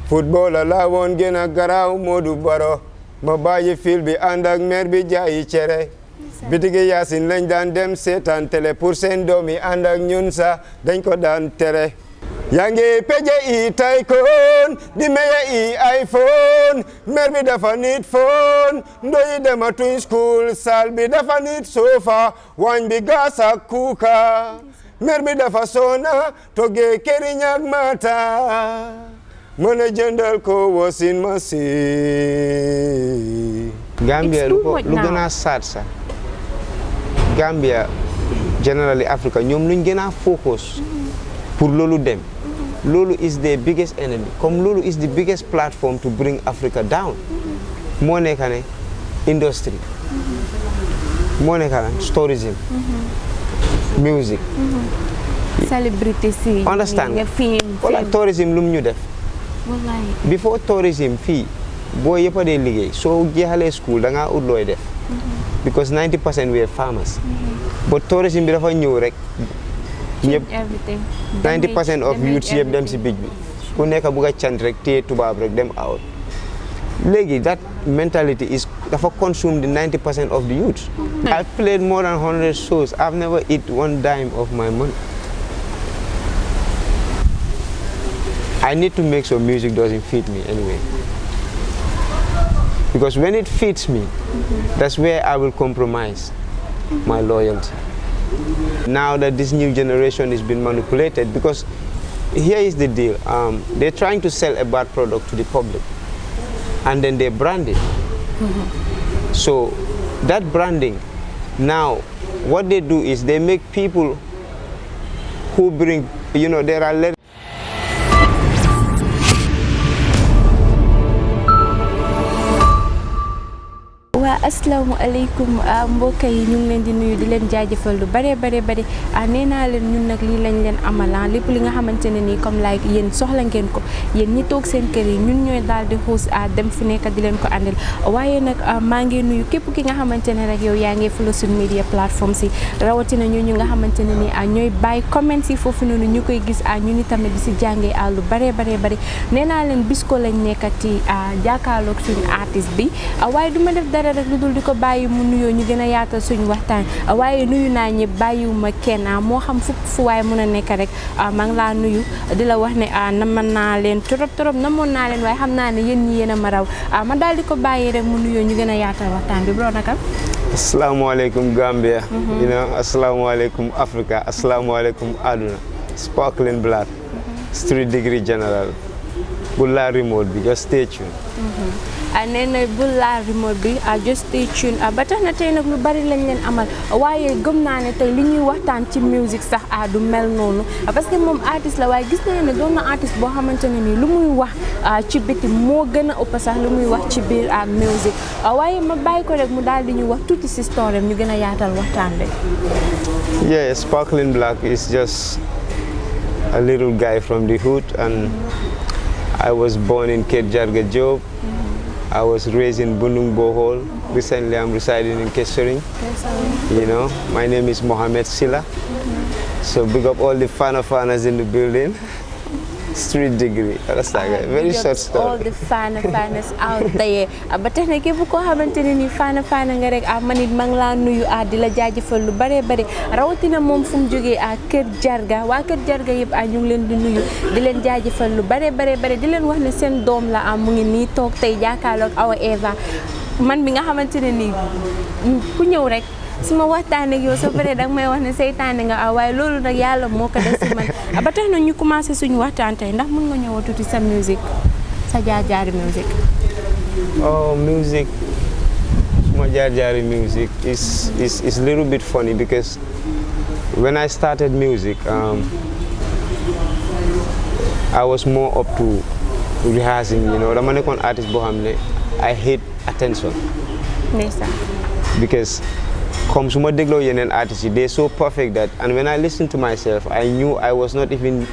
footballer la woon gën a garaaw Modou Baro ma bàyyi fil bi ànd ak mer bi jaayi cere bitigi Yaasin lañ daan dem seetaan télé pour seen doom yi ànd ak ñun sa dañ ko daan tere yaa ngi peje i taykoon di meye i iPhone mer bi dafa nit phone ndoyi dematuñ school sal bi dafa nit sofa waañ bi gas ak kuuka mer bi dafa sona toggee këriñ ak mata mën a jëndal ko washing machine. Gambia lu gën a sad sa Gambia generally Africa ñoom luñ gën a focus pour loolu dem loolu is the biggest enemy comme loolu is the biggest platform to bring Africa down moo nekk ne industry moo nekk ne tourism music celebrity si understand wala tourism lu mu ñu def before tourism fii boo yëpp a dee liggéey soo jeexalee school da ngaa ut looy def because 90% were farmers but tourism bi dafa ñëw rek ñëpp 90% of youths yëpp dem si bij bi ku nekk bugg a cant rek téye tubaab rek dem out léegi that mentality is dafa consume the 90% of the youth. I've played more than 100 shows. I've never eat one dime of my money. I need to make sure music doesn't feed me anyway. Because when it feeds me, that's where I will compromise my loyalty. Now that this new generation is being manipulated, because here is the deal. They're trying to sell a bad product to the public, and then they brand it. So that branding, now what they do is they make people who bring, you know, there are asalaamaaleykum mbokk yi ñu ngi leen di nuyu di leen jaajëfal lu bare nee naa leen ñun nag lii lañ leen amalan lépp li nga xamante ne nii comme like yéen soxla ngeen ko yéen ñi toog seen kër yi ñun ñooy daal di xuus dem fi nekk di leen ko andil waaye nag maa ngi nuyu képp ki nga xamante ne rek yow yaa ngi follow suñu media plateforme si rawatina ñu nga xamante ne nii ñooy bàyyi comments yi foofu noonu ñu koy gis ñu ni tamit di si jàngee lu bare nee naa leen bis ko lañ nekkati jàkkaarloog suñu artiste bi waaye duma def dara rek lu dul di ko bàyyi mu nuyoo ñu gën a yaatal suñu waxtaan waaye nuyu naa ñëpp bàyyiwuma kenn moo xam fu waaye mën a nekk rek maa ngi laa nuyu di la wax ne namoon naa leen trop namoon naa leen waaye xam naa ne yéen ñi yéen a ma raw ma daal di ko bàyyi rek mu nuyoo ñu gën a yaatal waxtaan bi bro naka asalaamaaleykum Gambia you know asalaamaaleykum Africa asalaamaaleykum aduna Sparklyn Black street degree general bu la remote bi just stay tuned nee na bu la remote bi just stay tuned ba tax na tey nag lu bari lañ leen amal waaye gëm naa ne tey li ñuy waxtaan ci musique sax du mel noonu parce que moom artiste la waaye gis nañu ne doon na artiste boo xamante ne nii lu muy wax ci biti moo gën a ëpp sax lu muy wax ci biir musique waaye ma bàyyi ko rek mu daal di ñu wax tuuti si story ñu gën a yaatal waxtaan bi. Yeah, Sparklyn Black is just a little guy from the hood, and I was born in Ket Jarga Job. I was raised in Bundung Bohol. Recently, I'm residing in Kesering. You know, my name is Mohamed Silla. So big up all the fanas in the building. Street degree. That's like a very short story. All the fanas out there. Ba tax na képp koo xamante ne nii fana nga rek man it maa ngi laa nuyu di la jaajëfal lu bare rawatina moom fu mu jógee Kër Jarga waa Kër Jarga yëpp ñu ngi leen di nuyu di leen jaajëfal lu bare di leen wax ne seen doom la mu ngi nii toog tey jàkkaarloog Awa Eva man bi nga xamante ne nii ku ñëw rek suma waxtaan ak yow soo paree danga may wax ne seytaane nga waaye loolu nag yàlla moo ko def si man ba tax na ñu commencé suñu waxtaan tey ndax mën nga ñëw tuuti sa musique sa jaar-jaari musique. Oh, music. My jaar-jaari music is a little bit funny because when I started music, I was more up to rehearsing. You know, dama nekkoon artiste boo xam ne I hate attention. Because comme suma dégloo yeneen artistes they're so perfect that, and when I listen to myself, I knew I was not even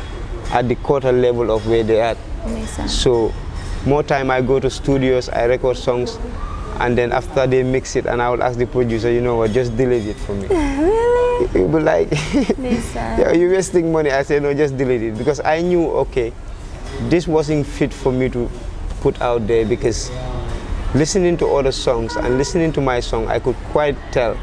at the quarter level of where they are. So more time I go to studios, I record songs, and then after they mix it, and I will ask the producer, you know what, just delete it for me. Really? He'll be like, yeah, you're wasting money. I said, no, just delete it, because I knew, okay, this wasn't fit for me to put out there, because listening to other songs and listening to my song, I could quite tell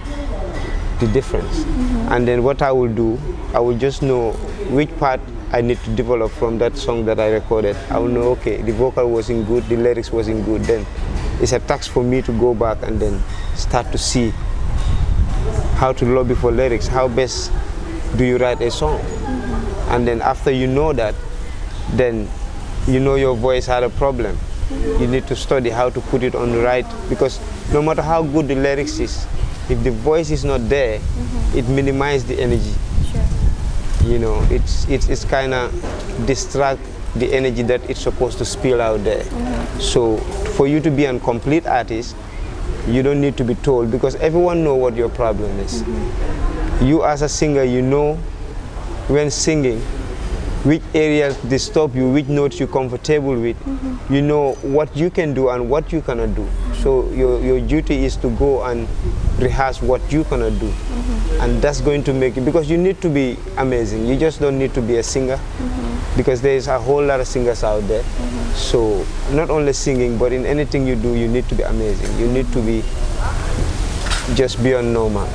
the difference. And then what I will do, I will just know which part I need to develop from that song that I recorded. I will know, okay, the vocal wasn't good, the lyrics wasn't good. Then it's a task for me to go back and then start to see how to lobby for lyrics, how best do you write a song. And then after you know that, then you know your voice had a problem. You need to study how to put it on the right, because no matter how good the lyrics is, if the voice is not there, it minimizes the energy. Sure. You know, it's kind of distract the energy that it's supposed to spill out there. So for you to be a complete artist, you don't need to be told, because everyone knows what your problem is. You as a singer, you know when singing which areas disturb you, which notes you're comfortable with. You know what you can do and what you cannot do. So your duty is to go and rehearse what you cannot do. And that's going to make it, because you need to be amazing. You just don't need to be a singer, because there's a whole lot of singers out there. So not only singing, but in anything you do, you need to be amazing. You need to be just beyond normal,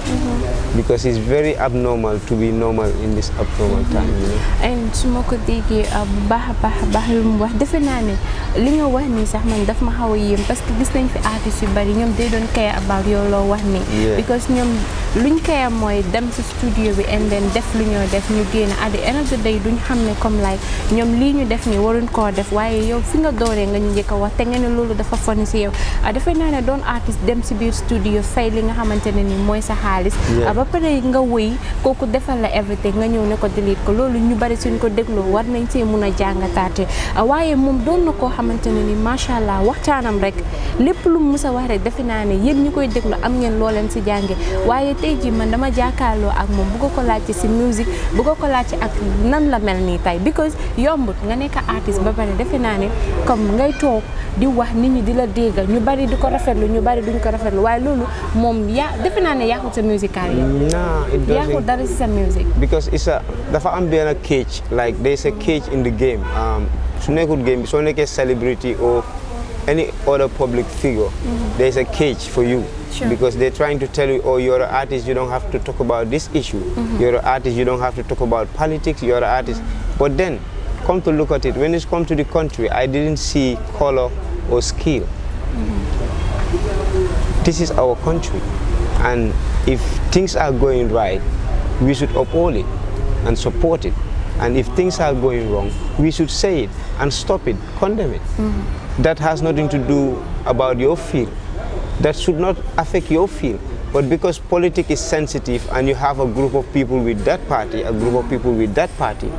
because it's very abnormal to be normal in this abnormal time. You know? And su ma ko déggee bu baax a baax lu mu wax defe naa ne li nga wax nii sax man daf ma xaw a yéem, parce que gis nañ fi artistes yu bari ñoom they don't care about yow loo wax nii. Because ñoom luñ care mooy dem si studio bi and then def lu ñoo def ñu génn at the end of the day duñ xam ne comme like ñoom lii ñu def nii waruñ koo def, waaye yow fi nga dooree nga ñu njëkk a wax te nga ne loolu dafa foni si yow. Defe naa ne doon artiste dem si biir studio fay li nga xamante ne ni mooy sa xaalis ba pare nga wëy kooku defal la everything nga ñëw ne ko delete ko, loolu ñu bari suñ ko dégloo war nañ see mun a jàngataate. waaye moom doon na koo xamante ne ni macha allah waxtaanam rek lépp lu mu mus a wax rek defe naa ne yéen ñu koy déglu am ngeen loo leen si jànge. waaye tey ji man dama jàkkaarloo ak moom bu ko laajte si musique, bu ko laajte ak nan la mel nii tey, because yombut nga nekk artiste ba pare defe naa ne comme ngay toog di wax nit ñi di la dégg, ñu bari di ko rafetlu, ñu bari duñ ko rafetlu, waaye loolu moom defe naa ne yàqul sa musical yi. Nah, it doesn't. Yàqul dara si sa music. Because it's a dafa am benn cage, like there's a cage in the game. Su nekkul game bi soo nekkee celebrity or any other public figure, there's a cage for you. Sure. Because they're trying to tell you, oh, you're an artist, you don't have to talk about this issue. You're an artist, you don't have to talk about politics, you're an artist. But then, come to look at it, when it's come to the country, I didn't see color or skill. This is our country. And if things are going right, we should uphold it and support it. And if things are going wrong, we should say it and stop it, condemn it. That has nothing to do about your field. That should not affect your field. But because politics is sensitive and you have a group of people with that party, a group of people with that party,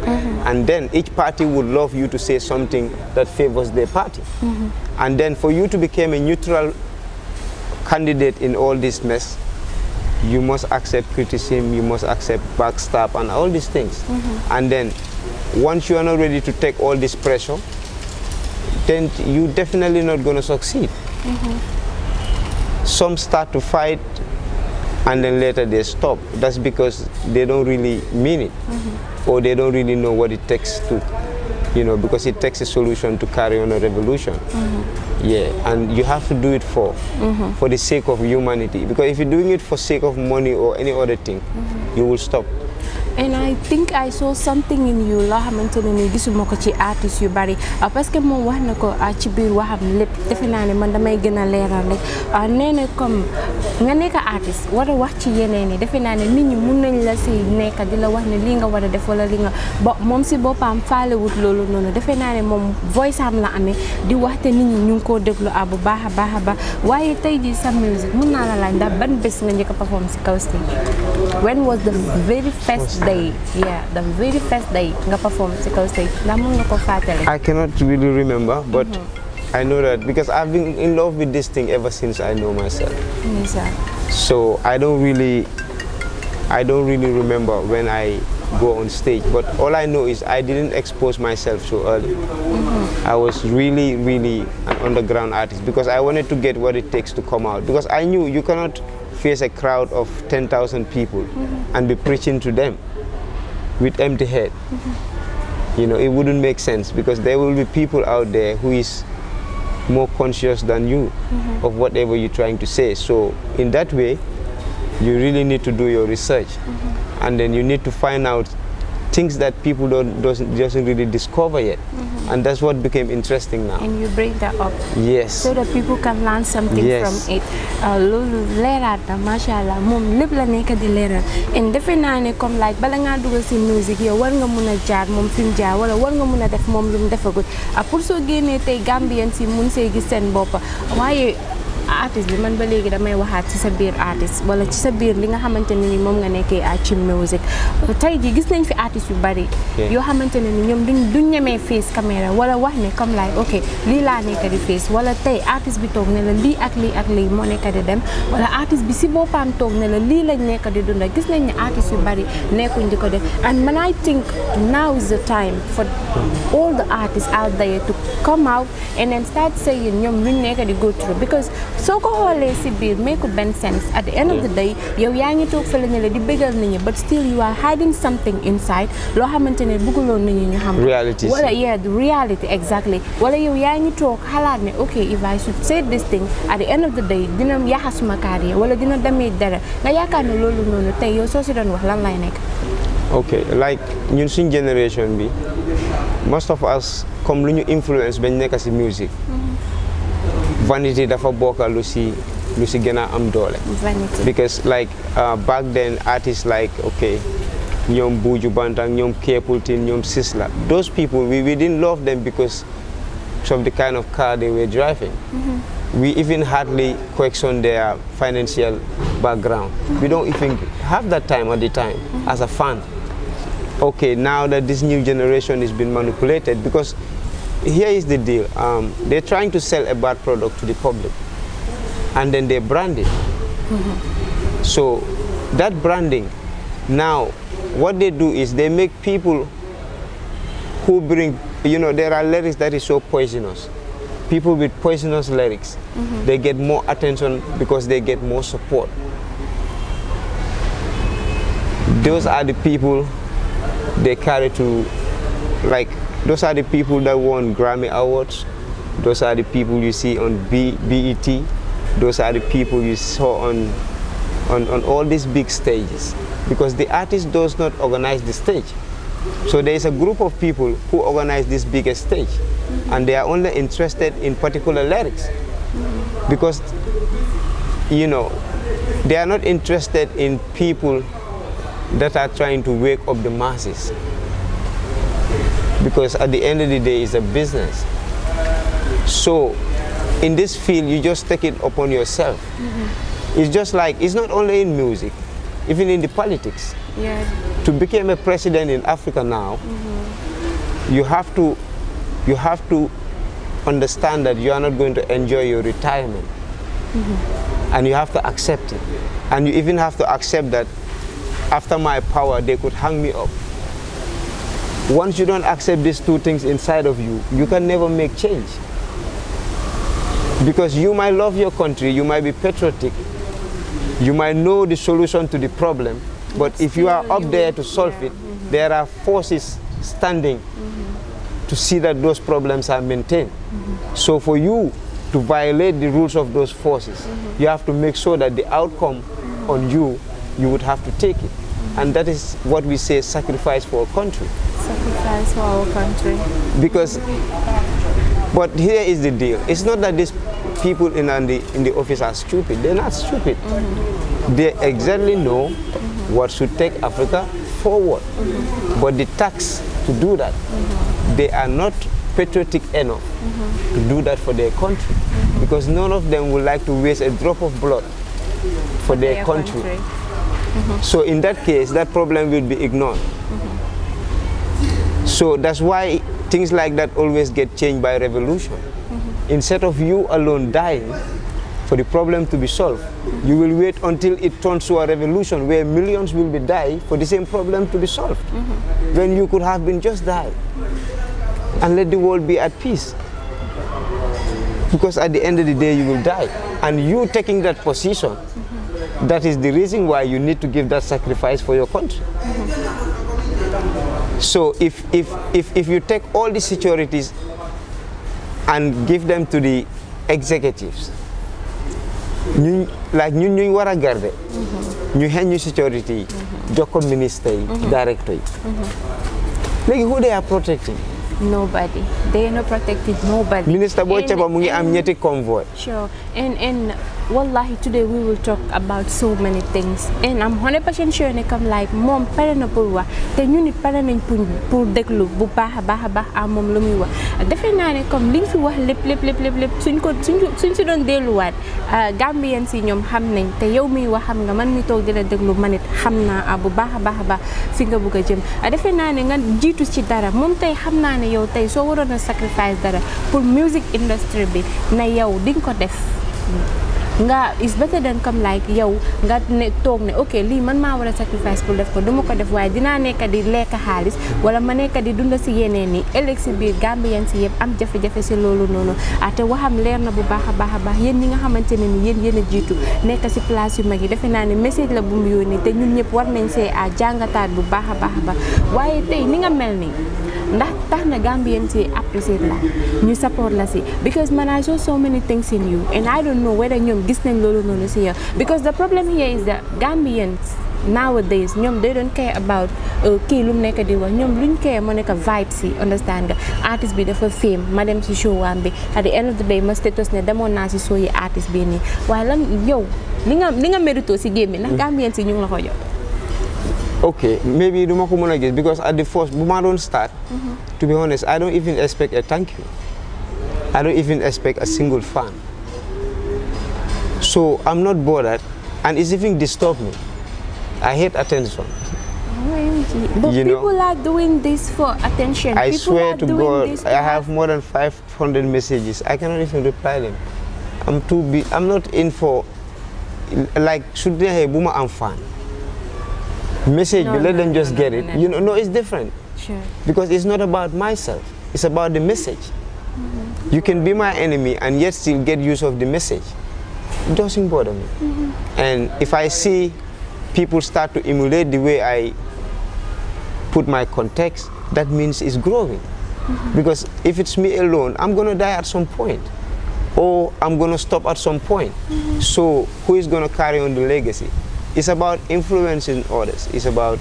and then each party would love you to say something that favors their party. And then for you to become a neutral candidate in all this mess, you must accept criticism, you must accept backstab and all these things. And then once you are not ready to take all this pressure, then you definitely not going to succeed. Some start to fight and then later they stop. That's because they don't really mean it, or they don't really know what it takes to, you know, because it takes a solution to carry on a revolution. Yeah, and you have to do it for the sake of humanity. Because if you're doing it for sake of money or any other thing, you will stop. And I think I saw something in you loo xamante ne nii gisuma ko ci artistes yu bari parce que moom wax na ko ci biir waxam lépp defe naa ne man damay gën a leeral rek nee na comme nga nekk artiste war a wax ci yeneen yi defe naa ne nit ñi mun nañ la si nekk di la wax ne lii nga war a def wala li nga moom si boppam faalewut loolu noonu defe naa ne moom voice am la amee di wax te nit ñi ñu ngi koo déglu bu baax a baax a baax waaye tey jii sa musique mun naa la laaj ndax ban bés nga njëkk a perform si kaw stage? When was the very first day? Yeah, the very first day nga perform si kaw stage. Ndax mun nga ko fàttali? I cannot really remember, but I know that because I've been in love with this thing ever since I know myself. So I don't really remember when I go on stage, but all I know is I didn't expose myself so early. I was really an underground artist because I wanted to get what it takes to come out, because I knew you cannot face a crowd of 10,000 people and be preaching to them with empty head. You know, it wouldn't make sense because there will be people out there who is more conscious than you of whatever you're trying to say. So in that way, you really need to do your research, and then you need to find out things that people doesn't really discover yet, and that's what became interesting now. And you bring that up, yes, so that people can learn something yes. from it. Lolu leeral na mashallah mom lepp la nek di leeral. And defe naa ne comme like bala nga dugal ci musique yow war nga mëna jaar mom fim jaar wala war nga mëna def mom lu mu defagul pour so génné tay Gambian ci mun sey gis sen bop. Waye artiste bi man ba légui damay waxat ci sa biir artiste wala ci sa biir li nga xamanteni ni mom nga nekké ci musique. Tay ji gis nañ fi artiste yu bari yo xamanteni ni ñom duñ ñëmé face caméra wala wax ne comme like ok li la nekk di face wala tay artiste bi tok ne la li ak li mo nekk di dem wala artiste bi ci bopam tok ne la li lañ nekk di dunda. Gis nañ ni artiste yu bari nekkuñ diko def, and man I think now is the time for all the artists out there to come out and then start saying ñom luñ nekk di go through, because so ko xolé ci biir make ben sense. At the end of the day yow yaangi tok fele ne la di bégal nit ñi, but still you are hiding something inside lo xamantene bëggulon nit ñi ñu xam reality wala the reality exactly. Wala yow yaangi tok xalaat ne okay if I should say this thing at the end of the day dina yaxasuma carrière wala dina damé dara nga yaakaar ne lolu nonu tay yow so ci doon wax lan lay nekk. Okay, like ñun suñ generation bi most of us comme lu ñu influence bañ nekk ci music, vanity dafa bokal lu ci gëna am doole. Vanity. Because like back then artists like okay ñom Buju Bantang, ñom Kepultin, ñom Sisla, those people we didn't love them because of the kind of car they were driving. We even hardly question their financial background. We don't even have that time at the time as a fan. Okay, now that this new generation is being manipulated, because here is the deal, they're trying to sell a bad product to the public and then they brand it. So that branding, now what they do is they make people who bring, you know, there are lyrics that is so poisonous. People with poisonous lyrics, they get more attention because they get more support. Those are the people they carry to, like, those are the people that won Grammy Awards. Those are the people you see on BET. Those are the people you saw on all these big stages. Because the artist does not organize the stage. So there is a group of people who organize this biggest stage. And they are only interested in particular lyrics. Because, you know, they are not interested in people that are trying to wake up the masses. Because at the end of the day, it's a business. So in this field, you just take it upon yourself. It's just like, it's not only in music, even in the politics. Yeah. To become a president in Africa now, you have to understand that you are not going to enjoy your retirement. And you have to accept it. And you even have to accept that after my power, they could hang me up. Once you don't accept these two things inside of you, you can never make change. Because you might love your country, you might be patriotic, you might know the solution to the problem, but if you are up there to solve it, there are forces standing to see that those problems are maintained. So for you to violate the rules of those forces, you have to make sure that the outcome on you would have to take it. And that is what we say, sacrifice for our country. Sacrifice for our country. Because, but here is the deal. It's not that these people in the office are stupid. They're not stupid. They exactly know what should take Africa forward. But the tax to do that, they are not patriotic enough to do that for their country. Because none of them would like to waste a drop of blood for their country. So in that case, that problem will be ignored. So that's why things like that always get changed by revolution. Instead of you alone dying for the problem to be solved, you will wait until it turns to a revolution where millions will be dying for the same problem to be solved. When you could have been just died and let the world be at peace. Because at the end of the day, you will die. And you taking that position, that is the reason why you need to give that sacrifice for your country. So if you take all the securities and give them to the executives, ñun ñuy war a garder ñu xeñ ñu security jox ko ministre yi directeur yi léegi who they are protecting? Nobody. They are not protected. Nobody. Minister Bochaba mu ngi am ñetti convoy. Sure. And wallahi today we will talk about so many things. And I'm 100% sure ne comme like moom pare na pour wax te ñu nit pare nañ pour déglu bu baax a baax moom lu muy wax. Defe naa ne comme liñ fi wax lépp suñ si doon delluwaat Gambian si ñoom xam nañ te yow miy wax xam nga man mi toog di la déglu man it xam naa bu baax a baax fi nga bëgg a jëm. Defe naa ne nga jiitu ci dara moom tey xam naa ne yow tey soo waroon a sacrifice dara pour music industry bi na yow di nga ko def nga is better than comme like yow nga ne toog ne ok lii man maa war a sacrifice pour def ko du ma ko def waaye dinaa nekk di lekk xaalis wala ma nekk di dunda si yeneen ni ëllëg si biir Gambian si yëpp am jafe-jafe si loolu noonu te waxam leer na bu baax a baax yéen ñi nga xamante ne ni yéen a jiitu nekk si place yu mag yi defe naa ne message la bu mu yónnee te ñun ñëpp war nañ see jàngataat bu baax a baax waaye tey ni nga mel nii ndax tax na Gambian si apprécier la ñu support la si because man I saw so many things in you and I don't know whether ñoom gis nañ loolu noonu si yow because the problem here is that Gambians nowadays ñoom they don't care about kii lu mu nekk di wax ñoom luñ care moo nekk vibe si understand nga artiste bi dafa fame ma dem si show am bi at the end of the day ma status ne demoon naa si show yi artiste bi nii waaye lan yow li nga mérito si game bi ndax Gambian si ñu ngi la ko jox. Okay, maybe du ma ko mën a gis because at the first bu ma doon start to be honest I don't even expect a thank you. I don't even expect a single fan. So I'm not bothered and it's even disturbed me. I hate attention. But people are doing this for attention. I people swear to God, I have have more than 500 messages. I cannot even reply them. I'm too big. I'm not in for like should they have boomer and fan. Message, No, but let no, them just no, get no, it. no, no. You know, no, it's different. Sure. Because it's not about myself. It's about the message. You can be my enemy and yet still get use of the message. It doesn't bother me. And if I see people start to emulate the way I put my context, that means it's growing. Because if it's me alone, I'm going to die at some point. Or I'm going to stop at some point. So who is going to carry on the legacy? It's about influencing others. It's about,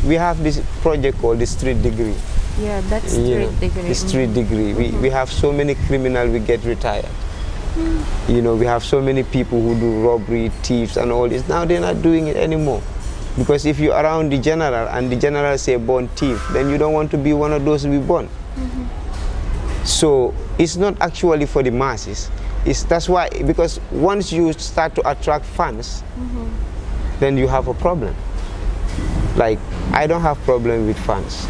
we have this project called the street degree. Yeah, that's street degree. The street degree. We have so many criminals we get retired. You know, we have so many people who do robbery, thieves and all this. Now they're not doing it anymore. Because if you're around the general and the general say born thief, then you don't want to be one of those to be born. So it's not actually for the masses. That's why, because once you start to attract fans, then you have a problem. Like, I don't have problem with fans.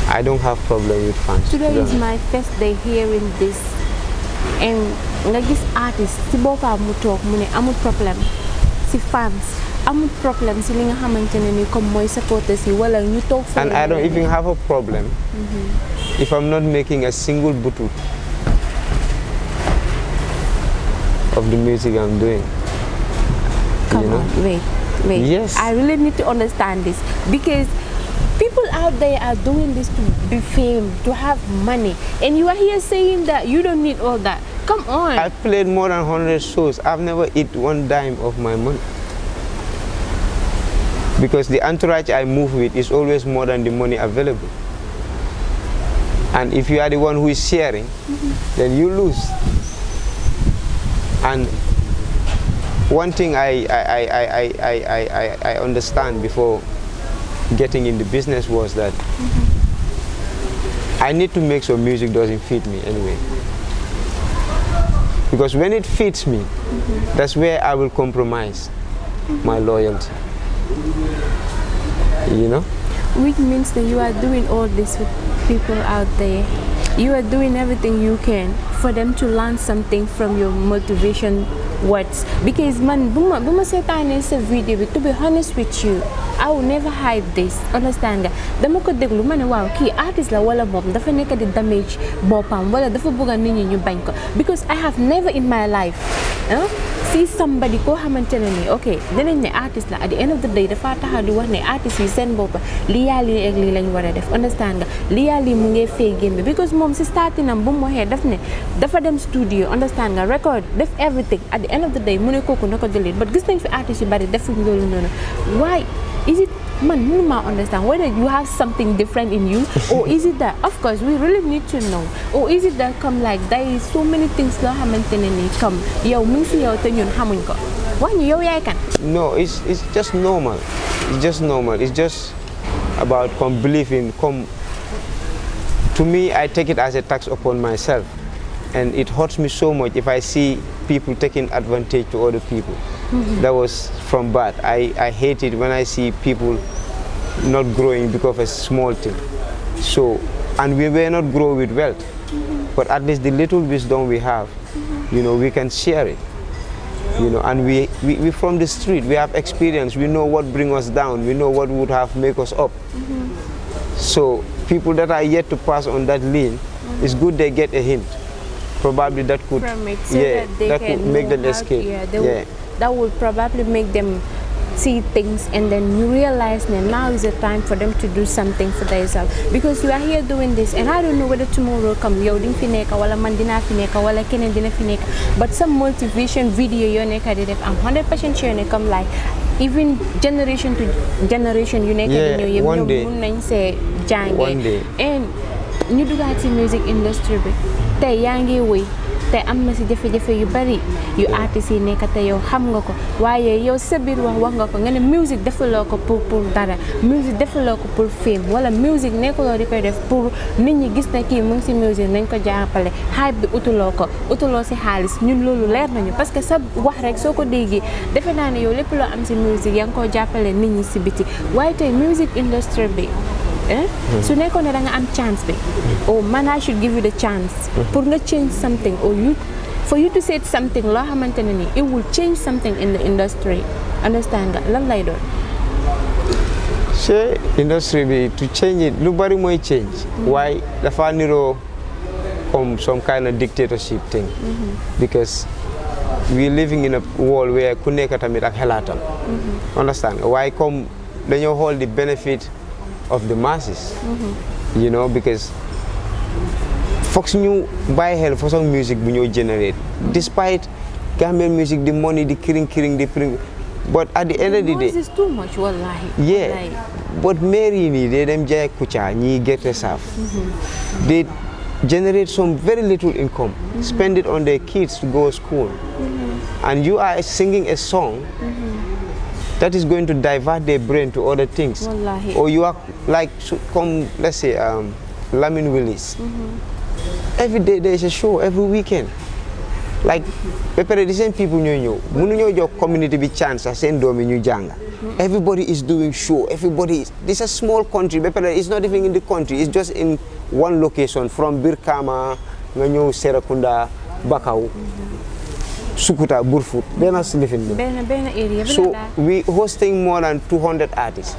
I don't have problem with fans. Today is my first day hearing this. And nga gis artist si boppam mu toog mu ne amul problème si fans amul problème si li nga xamante ne ni comme mooy supporters yi wala ñu toog fa. And I don't even have a problem if I'm not making a single butut of the music I'm doing. Come on, wait. Yes. I really need to understand this because people out there are doing this to be famed, to have money, and you are here saying that you don't need all that. Come on. I've played more than 100 shows. I've never eat one dime of my money. Because the entourage I move with is always more than the money available. And if you are the one who is sharing, then you lose. And one thing I understand before getting in the business was that I need to make sure music doesn't fit me anyway. Because when it fits me, that's where I will compromise my loyalty. You know? Which means that you are doing all this with people out there. You are doing everything you can for them to learn something from your motivation words. Because man, buma setane sa video, to be honest with you, I will never hide this. Understand nga? Dama ko deglu man wow, ki artist la wala mom dafa nek di damage bopam wala dafa buga nit ñi ñu bañ ko. Because I have never in my life see somebody koo xamante ne nii ok dinañ ne artiste la at the end of the day dafa taxaw di wax ne artiste yi seen bopp lii yaa lii ak lii lañ war a def understand nga lii yaa lii mu ngee fay génn because moom si starting am bu mu waxee daf ne dafa dem studio understand nga record def everything at the end of the day mu ne kooku na ko delete but gis nañ fi artiste yu bari defuñ loolu noonu why is it man mënuma understand whether you have something different in you or is it that of course we really need to know or is it that come like there is so many things loo xamante ne nii comme yow mu ngi si yow te ñun xamuñ ko wax ñu yow yaay kan. No, it's just normal. It's just normal. It's just about believing. To me, I take it as a tax upon myself, and it hurts me so much if I see people taking advantage to other people. That was from birth. I hate it when I see people not growing because of a small thing. So, and we may not grow with wealth, but at least the little wisdom we have, you know, we can share it. You know, and we from the street, we have experience, we know what brings us down, we know what would have make us up. So people that are yet to pass on that lane, it's good they get a hint. Probably that could, from it, so that could make them escape. That would probably make them see things, and then you realize that now is the time for them to do something for themselves, because you are here doing this and I don't know whether tomorrow come yow ding fi nekk wala man dina fi nekk wala keneen dina fi nekk, but some motivation video yoo nekk di def I'm 100% sure ne come like even generation to generation yu nekk di ñëw yëpp ñoom mun nañ see jàngee and ñu dugaat ci music industry bi tey yaa ngi woy te am na si jafe-jafe yu bari yu artistes yi nekk te yow xam nga ko waaye yow sa biir wax nga ko nga ne musique defaloo ko pour dara, musique defaloo ko pour fame wala musique nekkuloo di koy def pour nit ñi gis na kii mu ngi si musique nañ ko jàppale hype bi utuloo si xaalis ñun loolu leer nañu parce que sa wax rek soo ko déggee defe naa ne yow lépp loo am si musique yaa ngi koo jàppale nit ñi si biti waaye tey music industry bi su nekkoon ne da nga am chance bi or man I should give you the chance pour nga change something or for you to say something loo xamante ne ni it will change something in the industry, understand nga lan lay doon. So industry bi to change it lu bari mooy change waaye dafa niroo comme some kind of dictatorship thing because we living in a world where ku nekk tamit ak xalaatam understand nga waaye comme dañoo xool the benefit of the masses, you know, because fox ñu bàyyi xel façon music bu ñoo generate despite Gambian music the money the kiring the but at the end of the day is too much wallahi but mairie nii they dem jaay kucha ñi gerte saaf they generate some very little income spend it on their kids to go to school and you are singing a song that is going to divert their brain to other things. Wallahi. Or you are like, come, let's say, Lamin Willis. Every day there is a show, every weekend. Like, the same people you know. Your community be chance, send domi new janga. Everybody is doing show, this is a small country, it's not even in the country, it's just in one location, from Birkama, Nganyo, Serakunda, Bakau. Sukuta, Burfoot, Bena area. So we hosting more than 200 artists.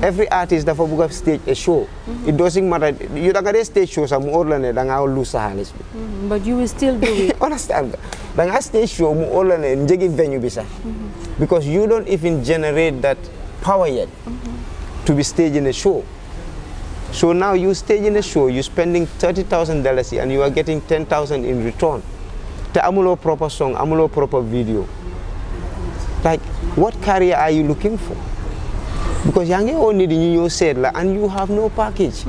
Every artist that for stage a show. It doesn't matter. You don't get a stage show some order than I will lose the but you will still do it. Understand? Then I stage show more order than venue bisa. Because you don't even generate that power yet to be staging a show. So now you staging a show, you're spending $30,000 and you are getting 10,000 in return. The amulo proper song, amulo proper video. Like, what career are you looking for? Because you only you said and you have no package.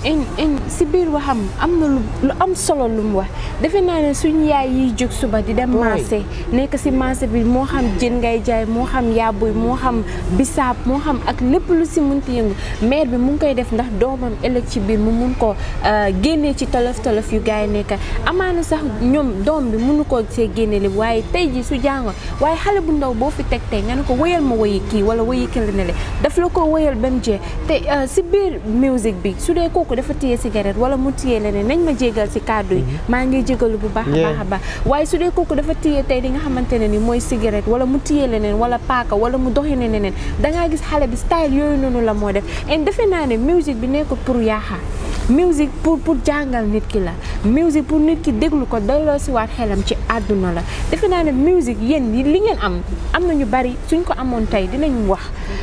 in si biir waxam am na lu am solo lu mu wax defe naa ne suñu yaay yi jóg suba di dem marché nekk si marché bi moo xam jën ngay jaay moo xam yaabuy moo xam bisaab moo xam ak lépp lu si munti yëngu maire bi mu ngi koy def ndax doomam ëllëg ci biir mu mun ko génnee ci tolof yu gaay nekk amaana sax ñoom doom bi mënu ko see génne li waaye tey ji su jàngoon waaye xale bu ndaw boo fi teg tey nga ne ko wëyal ma wëyi kii wala wëyi kële ne le daf la ko wëyal ba mu jeex te si biir musique bi su dee kooku dafa téye cigarette wala mu téye leneen nañ ma jégal ci kàddu yi maa ngi jégalu bu baax a baax waaye su dee kooku dafa téye tey di nga xamante ne ni mooy cigarette wala mu téye leneen wala paaka wala mu doxi neneen dangaa gis xale bi style yooyu noonu la moo def et defe naa ne musique bi nekkul pour yaaxa music pour jàngal nit ki la music pour nit ki déglu ko delloo si waat xelam ci àdduna la defe naa ne music yéen li ngeen am na ñu bari suñ ko amoon tey dinañ wax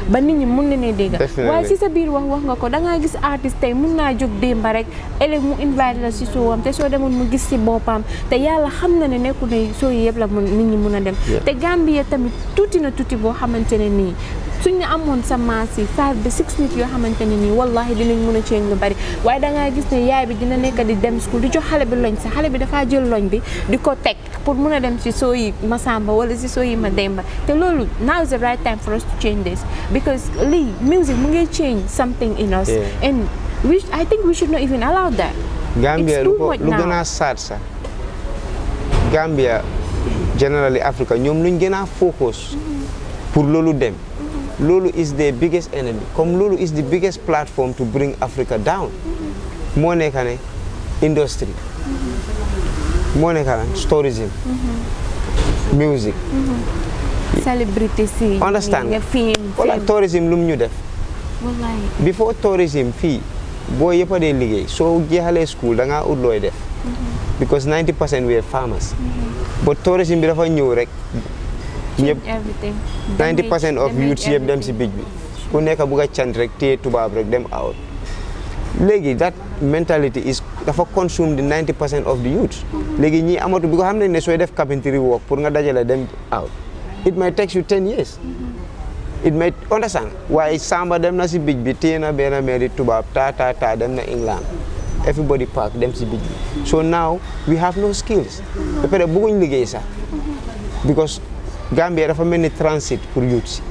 ba nit ñi mun na ne dégg waaye si sa biir wax nga ko da ngaa gis artiste tey mun naa jóg démba rek ëllëg mu invite la si soowam te soo demoon mu gis si boppam te yàlla xam na ne nekku ne soo yëpp la nit ñi mun a dem te Gambia tamit tuuti na tuuti boo xamante ne nii suñ ñu amoon sa maas yi 5 ba 6 nit yoo xamante ne nii wallahi dinañ mën a ceeñ lu bari waaye dangaa gis ne yaay bi dina nekk di dem school di jox xale bi loñ sax xale bi dafaa jël loñ bi di ko teg pour mun a dem si soo yi ma Samba wala si soo yi ma Demba te loolu now is the right time for us to change this because lii music mu ngi change something in us and I think we should not even allow that. Gambia lu gën a sad sax Gambia generally Africa ñoom luñ gën a focus pour loolu dem loolu is the biggest enemy comme loolu is the biggest platform to bring Africa down moo nekk ne industry moo nekk ne tourism music celebrity si understand wala tourism lu mu ñu def before tourism fii boo yëpp a dee liggéey soo jeexalee school da ngaa ut looy def because 90% we are farmers but tourism bi dafa ñëw rek ñëpp 90% of youths yëpp dem si bij bi ku nekk bugg a cant rek téye tubaab rek dem out léegi that mentality is dafa consume the 90% of the youths léegi ñii amatu bi ko xam nañ ne sooy def carpentry work pour nga dajale dem out it might take you 10 years it might understand waaye Samba dem na si bij bi téye na benn meeri tubaab ta dem na England everybody park dem si bij bi so now we have no skills ba pare bëgguñ liggéey sax because Gambia dafa mel ni transit pour youth si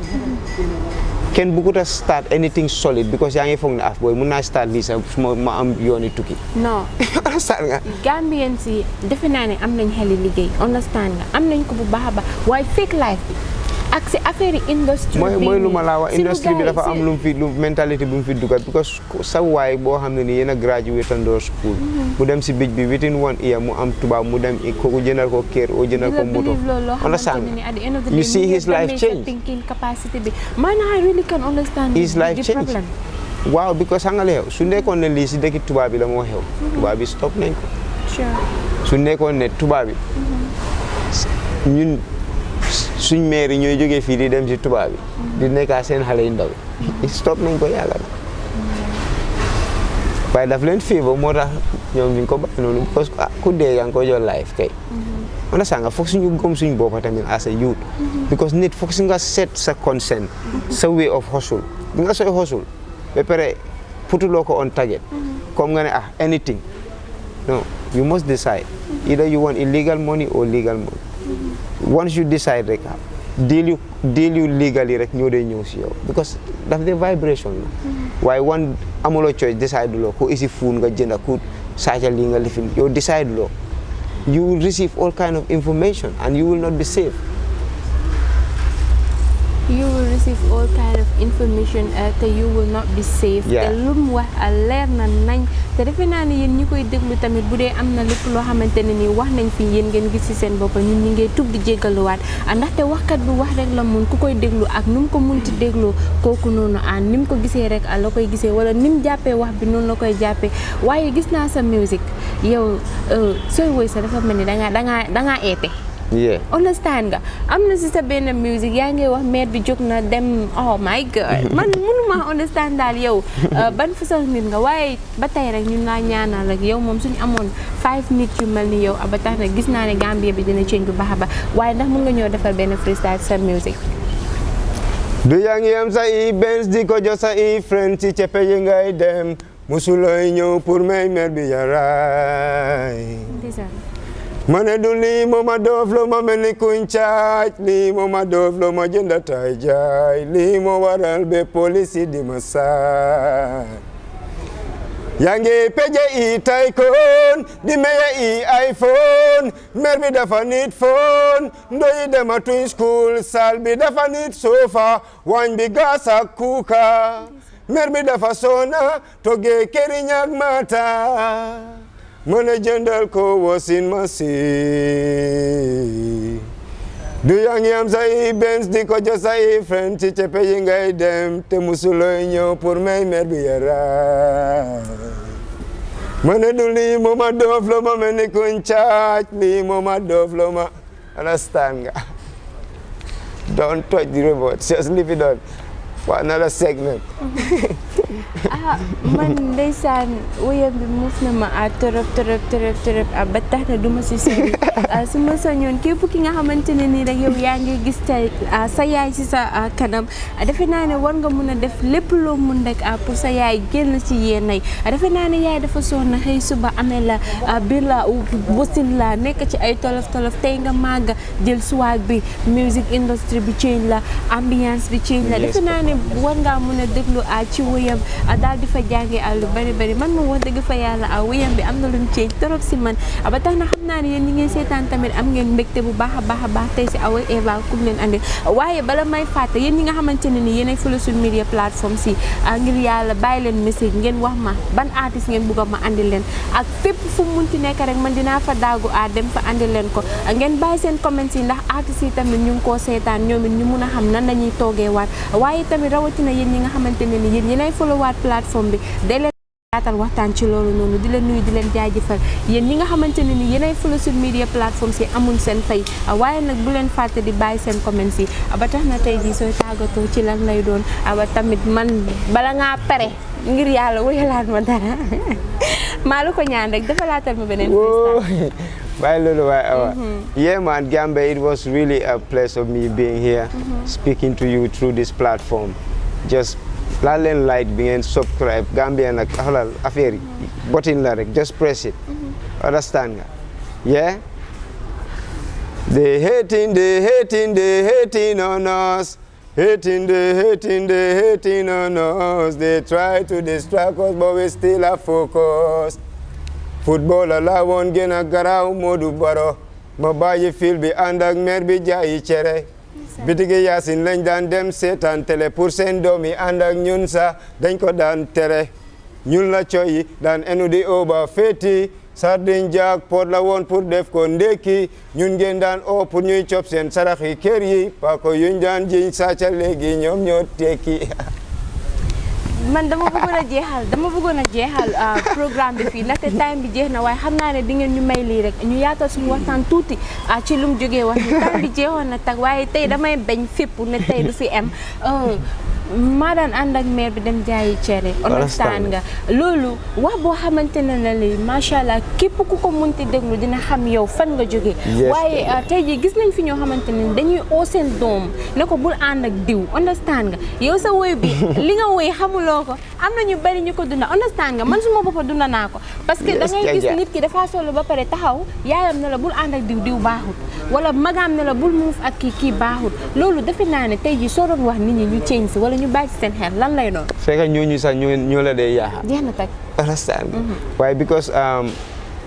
kenn bëggut a start anything solid because yaa ngi foog ne booy mun naa start lii sax su ma am yooni tukki non understand nga Gambian si defe naa ne am nañ xeli liggéey understand nga am nañ ko bu baax a baax waaye fake life bi ak si affaire industrie bi mooy lu ma laa wax industrie bi dafa am lu mentalité bu mu fi dugal because sa waay boo xam ne ni yéen a graduate andoo school mu dem si bij bi within 1 year mu am tubaab mu dem kooku jëndal ko kër o jëndal ko moto understand you see his life change thinking capacity bi man I really can understand his life change waaw because xam nga la xew su nekkoon ne lii si dëkki tubaab bi la moo xew tubaab bi stop nañ ko su nekkoon ne tubaab bi ñun suñ maire yi ñooy jógee fii di dem ci tubaab bi di nekkaa seen xale yu ndaw yi stop nañ ko yàgg na waaye daf leen favor moo tax ñoom ñu ko bàyyi noonu parce que ku dee yaa ngi ko jox life kay man sa nga foog suñu gëm suñu boppa tamit as a youth because nit foog si nga set sa consent sa way of hustle bi nga sooy hustle ba pare putuloo ko on target comme nga ne anything no you must decide either you want illegal money or legal money once you decide rek deal you legally rek ñoo dee ñëw si yow because daf the vibration la waaye one amuloo choice decide loo ku isi fuun nga jënda ku saaca lii nga lifin yow decide loo you will receive all kind of information and you will not be safe. You will receive all kind of information te you will not be safe. te lu mu wax leer na nañ te defe naa ne yéen ñi koy déglu tamit bu dee am na lépp loo xamante ne nii wax nañ fi yéen ngeen gis ci seen bopp ñun ñi ngay tub di jéggaluwaat ndaxte waxkat bi wax rek la mun ku koy déglu ak nu mu ko munti dégloo kooku noonu ni mu ko gisee rek la koy gisee wala ni mu jàppee wax bi noonu la koy jàppee waaye gis naa sa musique yow sooy woy sa dafa mel ni dangaa eete. Understand nga am na si sa benn musique yaa ngi wax maire bi jóg na dem oh my god man mënuma understand daal yow ban façon nit nga waaye ba tey rek ñun laa ñaanal rek yow moom suñu amoon 5 nit yu mel ni yow ba tax na gis naa ne Gambia bi dina change bu baax a baax waaye ndax mën nga ñëw defal benn freestyle sa musique. du yaa ngi am sa i Benz di ko jox sa i friend ci cepe yi ngay dem musulooy ñëw pour may maire bi yaraay ma ne du lii moo ma doof loo ma mel ni kuñ caaj lii moo ma doof loo ma jënd tay jaay lii moo waral be police di ma saay yaa ngi peje i Tycoon di meye i iPhone mer bi dafa nit phone ndoyi dema tuñ school sal bi dafa nit sofa wañ bi gas ak kuuka mer bi dafa sona toge këriñ ak mata mën a jëndal ko washing machine du yaa ngi am sa i Benz di ko jox sa i friend ci cepe yi ngay dem te musulooy ñëw pour may mer bi yaraay Mana do lii moma doof lo ma mel ni kuñ caaj lii moma doof lo ma understand nga. Don't touch the robot, just leave it on for another segment. Man ndeysaan wéyam bi muuf na ma torop ba tax na duma si sori su ma soñoon képp ki nga xamante ne nii rek yow yaa ngi gis tey sa yaay si sa kanam defe naa ne war nga mun a def lépp loo mun rek pour sa yaay génn ci yéenay defe naa ne yaay dafa soxna xëy suba amee la biir la bosin la nekk ci ay tolof tey nga màgg jël swag bi music industry bi change la ambiance bi change la defe naa ne war ngaa mun a déglu ci wéyam daal di fa jàngee lu bari man moom wax dëgg fa yàlla wéyam bi am na lu mu change trop si man ba tax na xam naa ne yéen ñi ngeen seetaan tamit am ngeen mbégte bu baax a baax tey si Awa Eva kum leen andi waaye bala may fàtte yéen ñi nga xamante ne ni yéenay follow social media platform si ngir yàlla bàyyi leen message ngeen wax ma ban artiste ngeen bëgg ma andi leen ak fépp fu mu munti nekk rek man dinaa fa daagu dem fa andi leen ko ngeen bàyyi seen comments yi ndax artistes yi tamit ñu ngi koo seetaan ñoom it ñu mun a xam nan lañuy toogee waat waaye tamit rawatina yéen ñi nga xamante ne ni yéen yéenay follow waat plateforme bi day leen yaatal waxtaan ci loolu noonu di leen nuyu di leen jaajëfal yéen ñi nga xamante ne ni yéenay follow sur media plateforme si amul seen fay waaye nag bu leen fàtte di bàyyi seen comments yi ba tax na tey jii sooy tàggatoo ci lan lay doon ba tamit man bala ngaa pare ngir yàlla wéyalaat ma dara maa la ko ñaan rek dafa laatal ma beneen freestyle. Bye, Lulu. Yeah, man, Gambia, it was really a pleasure me being here, speaking to you through this platform. Just like being subscribe, Gambian, affair, button like, just press it. Understand? Yeah? They hating on us. Hating on us. They try to distract us, but we still are focused. Football la woon gën a garaaw Modou Baro ma bàyyi fil bi ànd ak mer bi jaayi cere bitigi Yaasin lañ daan dem seetaan télé pour seen doom yi ànd ak ñun sax dañ ko daan tere ñun la coyi daan enu di oba féeti sardine jaak pot la woon pour def ko ndekki ñun ngeen daan pour ñuy cop seen sarax yi kër yi paako yuñ daan jiñ sàcca léegi ñoom ñoo tekki man dama bëggoon a jeexal programme bi fii ndaxte time bi jeex na waaye xam naa ne di ngeen ñu may lii rek ñu yaatal suñu waxtaan tuuti ci lu mu jógee wax ni time bi jeexoon na tag waaye tey damay bañ fépp ne tey du fi am maa daan ànd ak maire bi dem jaayi cere understand nga loolu wax boo xamante ne la li macha allah képp ku ko munti déglu dina xam yow fan nga jógee waaye tey ji gis nañ fi ñoo xamante ne dañuy oo seen doom ne ko bul ànd ak diw understand nga yow sa woy bi li nga woy xamuloo ko am na ñu bari ñu ko dunda understand nga man suma boppa dunda naa ko parce que da ngay gis nit ki dafa solo ba pare taxaw yaayam ne la bul ànd ak diw baaxut wala magaam ne la bul muuf ak kii baaxut loolu defe naa ne tey ji soo doon wax nit ñi ñu change si wala ñu bàyyi seen xel lan lay doon fekk ñooñu sax ñoo la dee yaaxa jeex na tag understand waaye because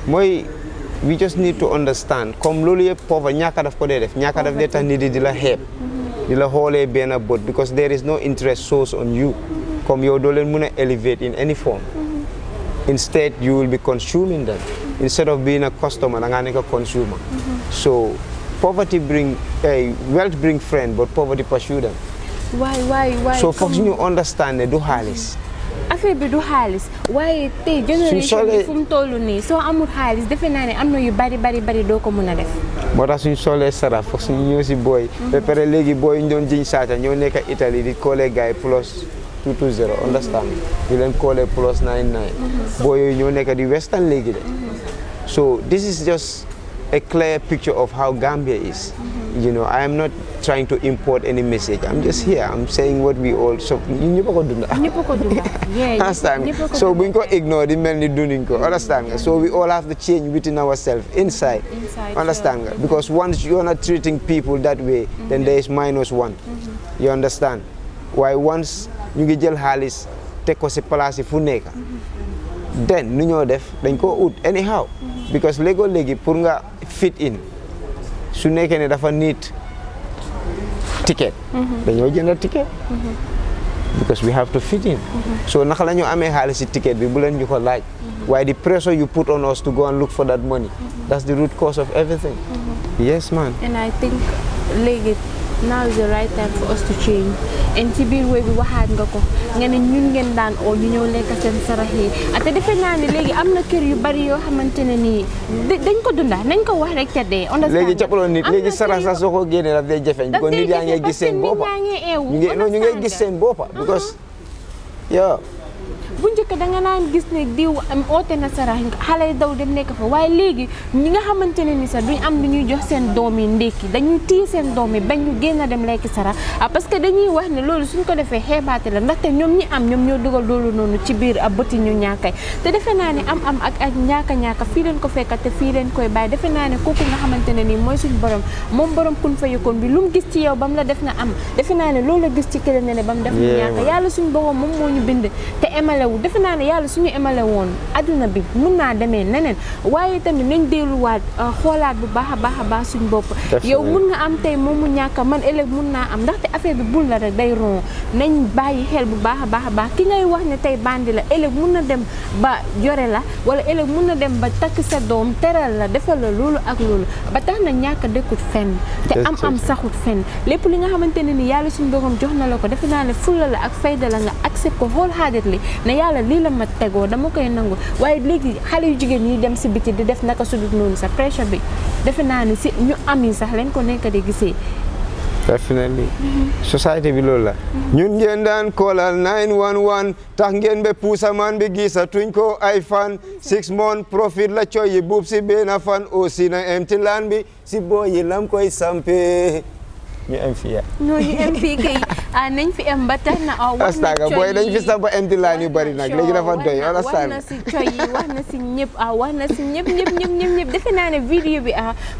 mooy we just need to understand comme loolu yëpp pauvre ñaaka daf ko dee def ñaaka daf dee tax nit di la xeeb di la xoolee benn bot because there is no interest source on you comme yow doo leen mën a elevate in any form instead you will be consuming them instead of being a customer da ngaa nekk a consumer so poverty wealth bring friend but poverty pursue them waay so foog ñu understand ne du xaalis affaire bi du xaalis waaye tey génération bi fu mu toll nii soo amul xaalis defe naa ne am na yu bari doo ko mën a def moo tax suñu solee sara foog suñu ñëw si booy ba pare léegi booy ñu doon jiñ saaca ñoo nekk Italie di koolee gars yi plus 220 understand di leen koolee plus 99 booy yooyu ñoo nekk di western léegi de so this is just a clear picture of how Gambia is. You know, I am not trying to import any message. I'm just here. I'm saying what we all. So you never do that. Yeah. Understand? So we can ignore the many doing. Understand? So we all have to change within ourselves inside. Understand? Sure. Because once you are not treating people that way, then there is -1. You understand? Why once you get jël xaalis teg ko si place fu nekk then nu ñoo def dañ ko ut anyhow because léegi pour nga fit in su nekkee ne dafa need ticket dañoo jënd ticket because we have to fit in so naka la ñu amee xaalis si ticket bi bu leen ñu ko laaj waaye the pressure you put on us to go and look for that money that's the root cause of everything yes man and I think léegi now is the right time for us to change and ci biir woy bi waxaat nga ko nga ne ñun ngeen daan oo ñu ñëw lekk seen sarax yi ate defe naa ne léegi am na kër yu bari yoo xamante ne nii dañ ko dunda nañ ko wax rek ca dee léegi capaloon nit léegi sarax sax soo ko génnee daf day jafeñ ko nit yaa ngi gis seen boppa ñu ngi gis seen boppa because yow bu njëkk da nga naan gis ne diw am oote na sarax xale daw dem nekk fa waaye léegi ñi nga xamante ne ni sax duñ am lu ñuy jox seen doom yi ndékki dañuy téye seen doom yi bañ ñu génn dem lekki sarax parce que dañuy wax ne loolu suñ ko defee xeebaate la ndaxte ñoom ñi am ñoom ñoo dugal loolu noonu ci biir ab bëti ñu ñàkkay te defe naa ne am ak ñàkka fii leen ko fekka te fii leen koy bàyyi defe naa ne kooku nga xamante ne nii mooy suñ borom moom borom kun fa yëkkoon bi lu mu gis ci yow ba mu la def nga am defe naa ne loolu la gis ci kële ne ba mu def ñu ñàkka yàlla suñ borom moom moo ñu bind te emale defe naa ne yàlla suñu emale woon adduna bi mun naa demee neneen waaye tamit nañ delluwaat xoolaat bu baax a baax suñ bopp yow mun nga am tey moom mu ñàkk man ëllëg mun naa am ndaxte affaire bi bul la rek day ron nañ bàyyi xel bu baax a baax ki ngay wax ne tey bandi la ëllëg mun na dem ba yore la wala ëllëg mun na dem ba takk sa doom teral la defal la loolu ak loolu ba tax na ñàkk dëkkut fenn te am saxut fenn lépp li nga xamante ne ni yàlla suñ borom jox na la ko defe naa ne fulla la ak fayda la nga accept ko wholeheartedly ne yàlla lii la ma tegoo dama koy nangu waaye léegi xale yu jigéen ñi dem si biti di def naka sudut noonu sa pressure bi defe naa ni si ñu am yi sax leen ko nekk di gisee definitely society bi loolu la ñun ngeen daan koolal 911 tax ngeen be puusamaan bi gisa tuñ ko ay fan 6 months profit la coy yi buub si benn fan aussi na empty land bi si boo yi lam koy sampe ñu am fii ñu am fii kay nañ fi am ba tax na wax na coy booy dañ fi samp empty land yu bari nag léegi dafa doy wax na si coy yi wax na si ñëpp wax na si ñëpp defe naa ne vidéo bi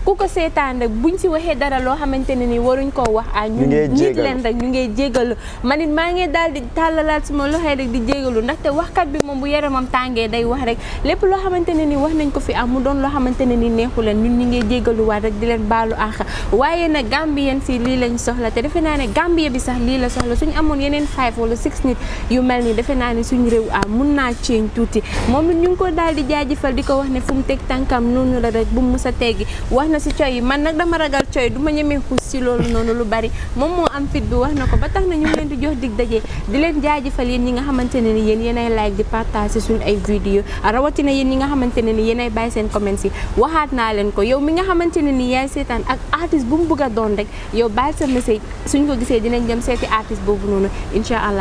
ku ko seetaan rek buñ si waxee dara loo xamante ne ni waruñ koo wax ñu nit leen rek ñu ngay jégalu man it maa ngi daal di tàllalaat suma loxee rek di jégalu ndaxte waxkat bi moom bu yaramam tàngee day wax rek lépp loo xamante ne ni wax nañ ko fi mu doon loo xamante ne ni neexu leen ñun ñu ngay jégaluwaat rek di leen baalu àq waaye nag Gambien si lii lañ soxla te defe naa ne Gambie bi sax lii la soxla suñu amoon yeneen 5 wala 6 nit yu mel ni defe naa ne suñu réew mun naa change tuuti moom it ñu ngi ko daal di jaajëfal di ko wax ne fu mu teg tànkam noonu la rek bu mu mus a teggi wax na si coy yi man nag dama ragal coy du ma ñemee xuus si loolu noonu lu bari moom moo am fit bi wax na ko ba tax na ñu ngi leen di jox dig daje di leen jaajëfal yéen ñi nga xamante ne ni yéenay like di partager suñu ay vidéo rawatina yéen ñi nga xamante ne ni yéenay bàyyi seen comments yi waxaat naa leen ko yow mi nga xamante ne ni yaay seetaan ak artiste bu mu bëgg a doon rek yow bàyyi sa message suñ ko gisee dinañ dem seeti artiste boobu noonu incha allah